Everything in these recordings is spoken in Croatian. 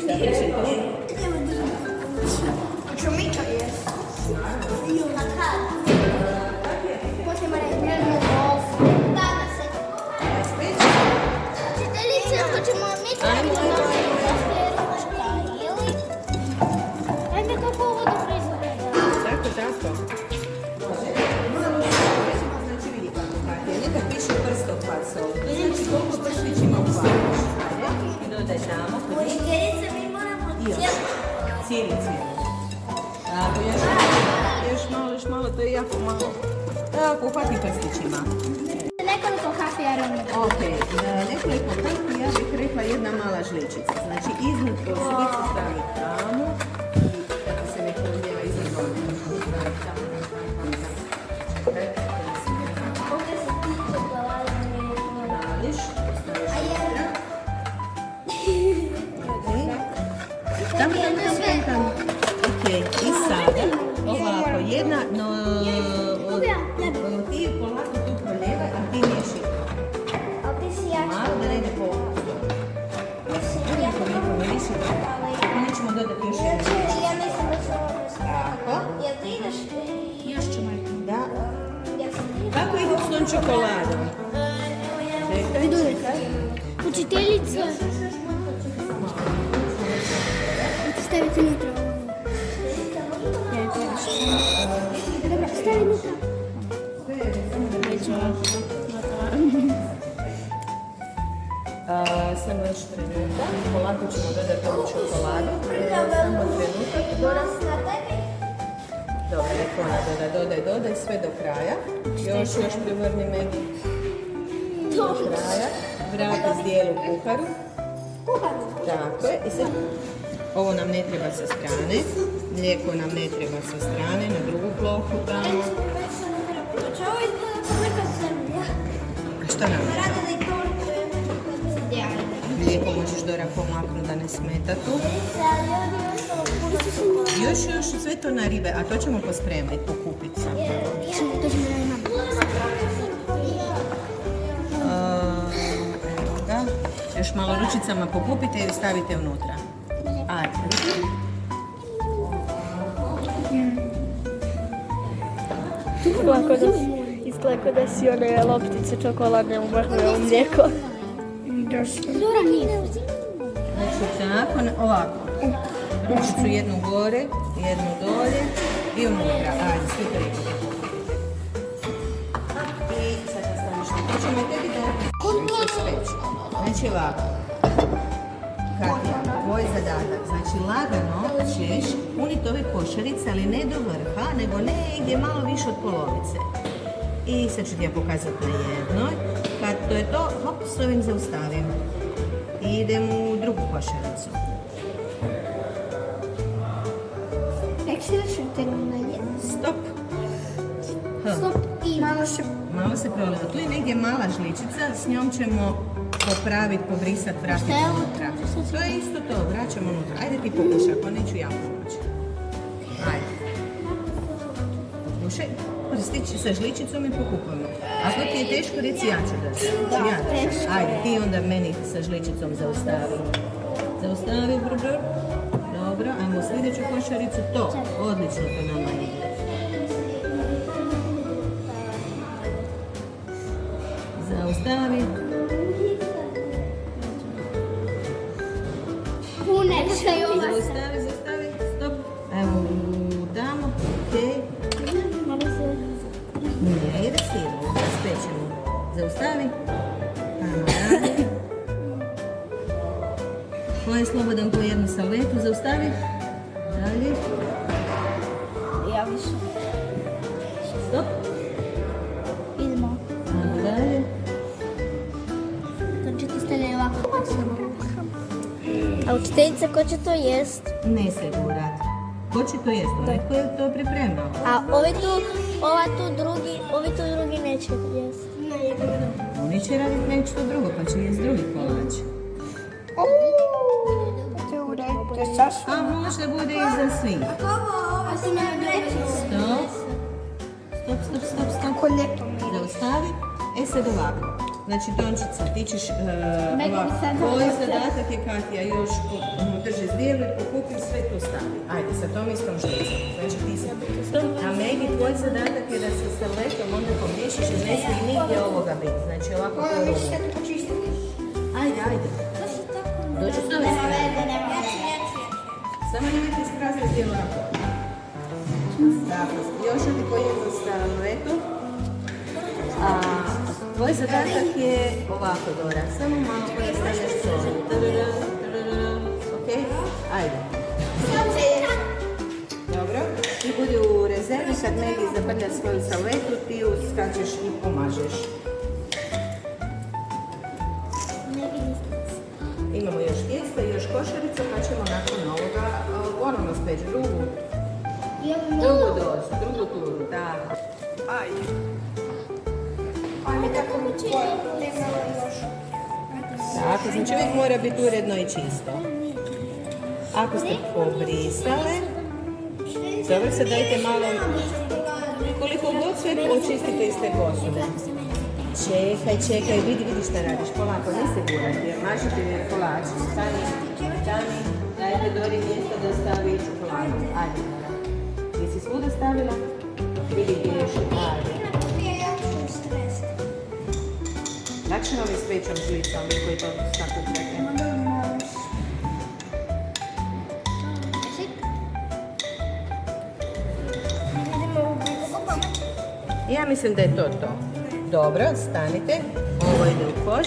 Šta piše to? Čumiča je. Možemo reći da se. Učiteljice, hoćemo mi ajme kako ovo dobro izgleda. Tako. Znači vidi kako tako je. Neka piše prstopad ovdje. Znači koliko prstićima uvadiš. Ajde, dodaj tamo. Učiteljice, mi moramo Cijeli. Tako, još malo, to je jako malo. Tako, uhvati prstićima. Nekoliko kafe aroma. Ok, nekoliko kafe, ja bih rekla jedna mala žličica. Znači, iznad posebice stavi tamo i tako se ne poljeva iznad ovdje. Ovdje se tiče Nališ, a jedna. Tamo. Ok, i sada, ovako, jedna, no, ti polako tu proljevaj, a ti miješi. A ti si jači. Malo da ne ide po okusu. Mi ćemo dodati još jednu. Ja mislim da ću ovo Tako. Jel ti ideš? Još ću Marko. Da. Ja sam Kako ide s tom čokoladom? Čekaj. učiteljica. Stavite unutra. Dobro, stavi unutra. Samo još trenutak. Polako ćemo dodati ovu čokoladu. Samo trenutak. Dobro, nek ona dodaj sve do kraja. Još privrni meni do kraja. Vrati zdjelu kuharu. Tako je. I sad, ovo nam ne treba sa strane. Mlijeko nam ne treba sa strane, na drugu plohu tamo. Ovo izgleda kao neka zemlja. A što nam? Rade da i to Mlijeko možeš Dora pomaknuti da ne smeta tu. Još sve to na ribe, a to ćemo pospremati, pokupiti sam. To ćemo da imamo. Evo ga. Još malo ručicama pokupite i stavite unutra. Ajde. Izgleda kao da si one loptice čokoladne uvrnule u mlijeko. Dora nije. Znači tako, ovako. Ručicu jednu gore, jednu dolje i unutra. Ajde, svi preko. I sad nastaviš. To ćemo tebi da speći. Znači ovako. Katja, tvoj zadatak. Znači lagano ćeš puniti ove košarice, ali ne do vrha, nego negdje malo više od polovice. I sad ću ti ja pokazati na jednoj. Kad to je to, hop, s ovim zaustavim. I idem u drugu košaricu. Nek si rašute na jednu. Stop. Stop i Malo se proliva. Tu je negdje mala žličica, s njom ćemo popraviti, pobrisati, vratiti unutra. To je isto to, vraćamo unutra. Ajde ti pokušaj, pa neću ja pomoći. Ajde. Pokušaj, prstići sa žličicom i pokupujemo. Ako ti je teško, reci ja ću da se. Ajde, ti onda meni sa žličicom zaustavi. Zaustavi, brr. Dobro, ajmo u sljedeću košaricu. To, odlično to nama ide. Zaustavi. Zaustavi, stop. Evo, damo, okej. Ne, ide silo, spećemo. Zaustavi. Ajmo dalje. Ko je slobodan po jednu salvetu, zaustavi. Dalje. Ja više. Stop. Idemo. Ajmo dalje. Znači ti stavljaju ovako. A učiteljica, ko će to jest? Ne se gurat. Ko će to jest? Onaj ko je to pripremao. A ovi tu drugi neće jest. Oni će raditi nešto drugo, pa će jest drugi kolač. A možda bude i za svih. Stop. Zaustavi. E sad ovako. Znači, Dončica, ti ćeš Meni ovako, bi sad tvoj dobro zadatak je, Katja, još drži zdjelu i pokupi sve tu stavi. Ajde, sa tom istom žlicom. Znači, ti si a Megi, tvoj zadatak je da se sa letom onda pomiješiš i ne smije nigdje ovoga biti. Znači, ovako po Moram više rubu. to počistiti. Ajde, ajde. Dođi s ove strane. Samo nemojte isprazniti zdjelu na podu. Tako, još ti pojednostavno, eto. A tvoj zadatak je ovako, Dora, samo malo pojednostavljaš soli. Ok? Ajde. Dobro. Ti budi u rezervi, kad Megi zaprlja svoju salvetu, ti ju skačeš i pomažeš. Imamo još tijesta i još košarica, pa ćemo nakon ovoga ponovno speći drugu dozu, drugu turu. Tako. Ajde. Tako, znači uvijek mora biti uredno i čisto. Ako ste pobrisale, dobro se dajte malo, koliko god sve očistite iz te posude. Čekaj, vidi šta radiš, polako, ne se gurati, jer mažite mi kolač. Stani, dajte Dori mjesto da stavi čokoladu. Ajde, jesi svuda stavila? Vidi gdje još, ajde. Lakše vam je s većom žlicom, vi koji to sakupljate. Ja mislim da je to to. Dobro, stanite. Ovo ide u koš.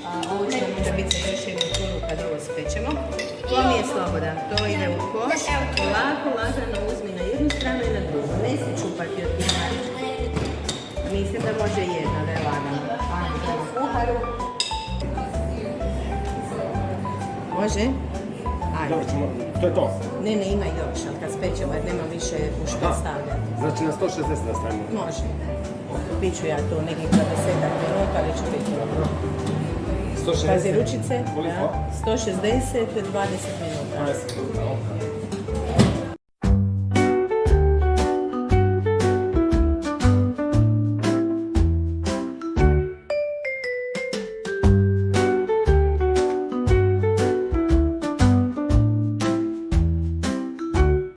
A ovo će onda biti za još jednu tunu kad ovo spečemo. To mi je slobodan. To ide u koš. Lako, lagano uzmi na jednu stranu i na drugu. Ne se čupati od tih nareča. Mislim da može jedna, da je lagano. Ajde, prema kuharu. Može? Ajde. Dobro, to je to. Ne, ima još, ali kad spečemo jer nema više u što stavljati. Znači na 160 da stavimo. Može. Biću ja tu nekih 20 minuta, ali ću biti dobro. 160. Pazi ručice, Koliko? da. 160, 20 minuta. 20.